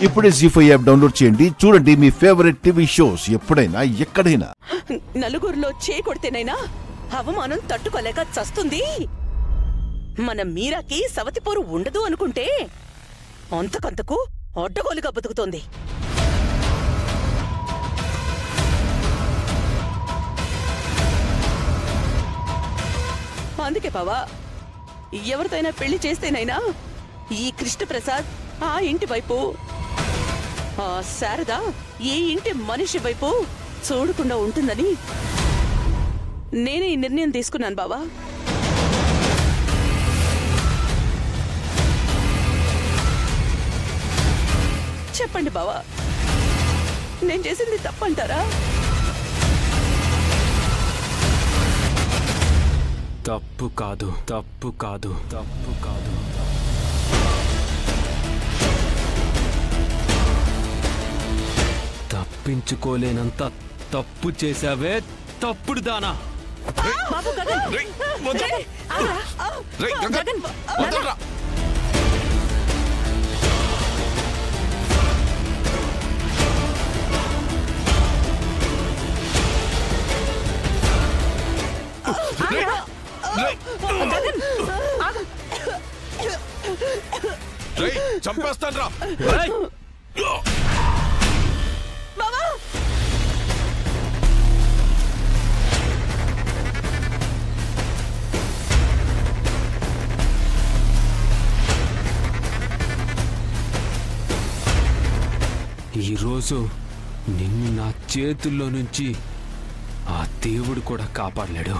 ఇప్పుడే జీ5 app download చేయండి. చూడండి మీ ఫేవరెట్ టీవీ షోస్ ఎప్పుడైనా ఎక్కడైనా. నలుగురిలో చేకొడితేనైనా అవమానం తట్టుకోలేక చస్తుంది. మన మీరాకి సవతిపోరు ఉండదు అనుకుంటే అంతకంతకు అడ్డగోలుగా బతుకుతోంది. అందుకే బావా, ఎవరితైనా పెళ్లి చేస్తేనైనా ఈ కృష్ణప్రసాద్ ఆ ఇంటి వైపు, ఆ శారద ఈ ఇంటి మనిషి వైపు చూడకుండా ఉంటుందని నేనే ఈ నిర్ణయం తీసుకున్నాను బావా. చెప్పండి బావా, నేను చేసింది తప్పంటారా? తప్పు కాదు, తప్పు కాదు, తప్పు కాదు. తప్పించుకోలేనంత తప్పు చేశావే తప్పుడు దానా. బాబు గగన్, గగన్, చంపేస్తాను రా. ఈరోజు నిన్ను నా చేతుల్లో నుంచి ఆ దేవుడు కూడా కాపాడలేడు.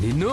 నిన్ను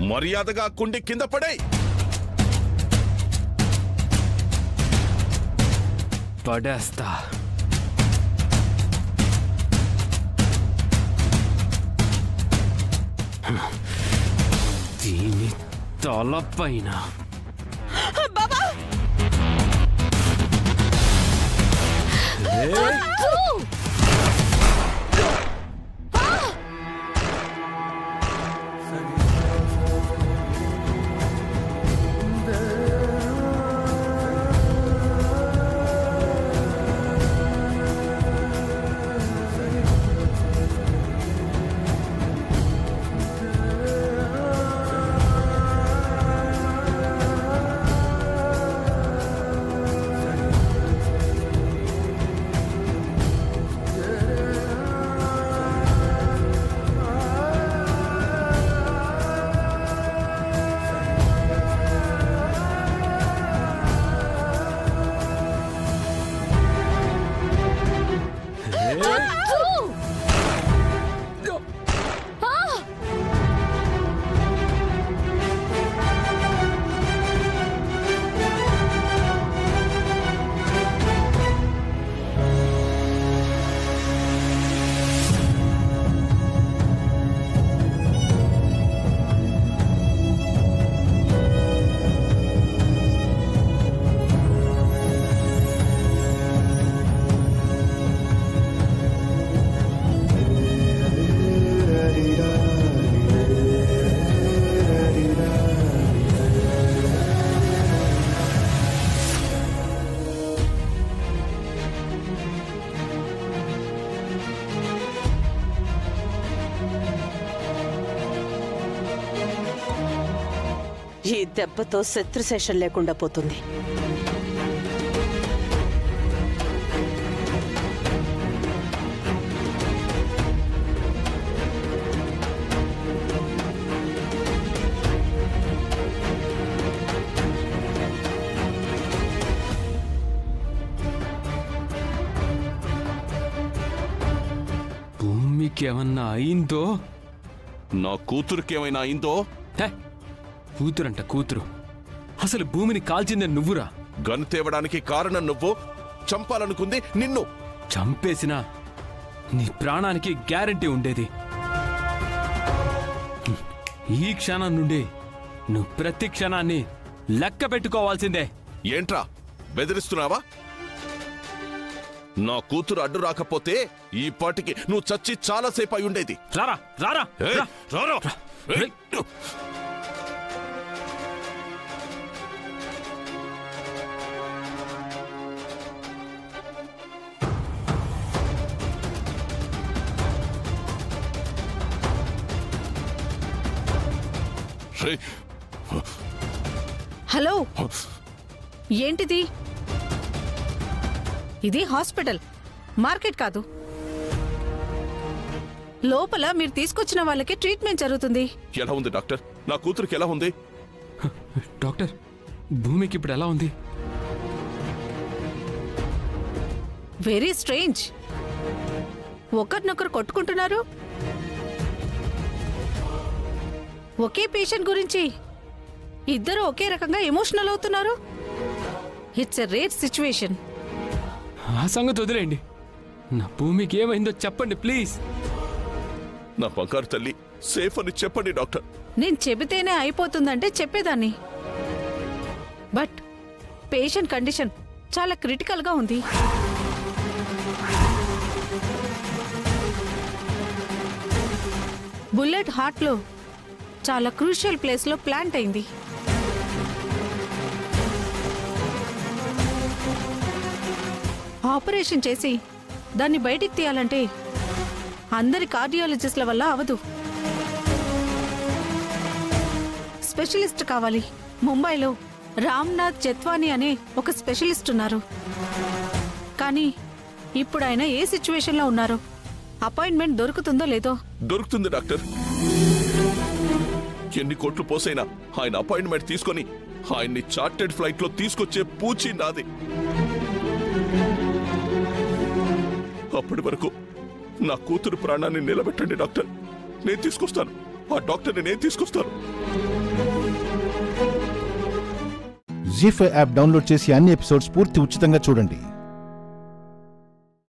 మర్యాదగా కుండి కింద పడే. పడేస్తా. దీని తలపైన బాబా ఈ దెబ్బతో శత్రుశేషం లేకుండా పోతుంది. భూమికేమన్నా అయిందో? నా కూతురుకేమైనా అయిందో? కూతురంట కూతురు. అసలు భూమిని కాల్చిందే నువ్వురా. గన్ తేవడానికి కారణం నువ్వు, చంపాలనుకుంది నిన్ను. చంపేసినా నీ ప్రాణానికి గ్యారంటీ ఉండేది. ఈ క్షణం నుండి నువ్వు ప్రతి క్షణాన్ని లెక్క పెట్టుకోవాల్సిందే. ఏంట్రా బెదిరిస్తున్నావా? నా కూతురు అడ్డు రాకపోతే ఈ పాటికి నువ్వు చచ్చి చాలాసేపు అయి ఉండేది. రారా రారా రారా. హలో, ఏంటిది? ఇది హాస్పిటల్, మార్కెట్ కాదు. లోపల మీరు తీసుకొచ్చిన వాళ్ళకి ట్రీట్మెంట్ జరుగుతుంది. ఎలా ఉంది డాక్టర్? నా కూతురికి ఎలా ఉంది? డాక్టర్, భూమికి ఇప్పుడు ఎలా ఉంది? Very strange. ఒకరినొకరు కొట్టుకుంటున్నారు. ఒకే పేషెంట్ గురించి ఇద్దరు ఒకే రకంగా ఎమోషనల్ అవుతున్నారు. It's a rare situation. ఆ సంగతి వదిలేండి. నా భూమికి ఏమైందో చెప్పండి ప్లీజ్. నా బంగారు తల్లి సేఫ్ అని చెప్పండి డాక్టర్. నేను చెబితేనే అయిపోతుందంటే చెప్పేదాన్ని. బట్ పేషెంట్ కండిషన్ చాలా క్రిటికల్గా ఉంది. బుల్లెట్ హార్ట్లో చాలా క్రూషియల్ ప్లేస్లో ప్లాంట్ అయింది. ఆపరేషన్ చేసి దాన్ని బయటికి తీయాలంటే అందరి కార్డియాలజిస్ట్ల వల్ల అవదు. స్పెషలిస్ట్ కావాలి. ముంబైలో రామ్నాథ్ జత్వానీ అనే ఒక స్పెషలిస్ట్ ఉన్నారు. కానీ ఇప్పుడు ఆయన ఏ సిచ్యువేషన్లో ఉన్నారో, అపాయింట్మెంట్ దొరుకుతుందో లేదో. దొరుకుతుంది డాక్టర్. ఎన్ని కోట్లు పోసైనా ఆయన అపాయింట్మెంట్ తీసుకొని ఆయన్ని చార్టెడ్ ఫ్లైట్ లో తీసుకొచ్చే పూచి నాది. అప్పటి వరకు నా కూతురు ప్రాణాన్ని నిలబెట్టండి డాక్టర్. నేను తీసుకొస్తాను. ఆ డాక్టర్ని నేను తీసుకొస్తాను. జీ5 యాప్ డౌన్లోడ్ చేసి అన్ని ఎపిసోడ్స్ పూర్తి ఉచితంగా చూడండి.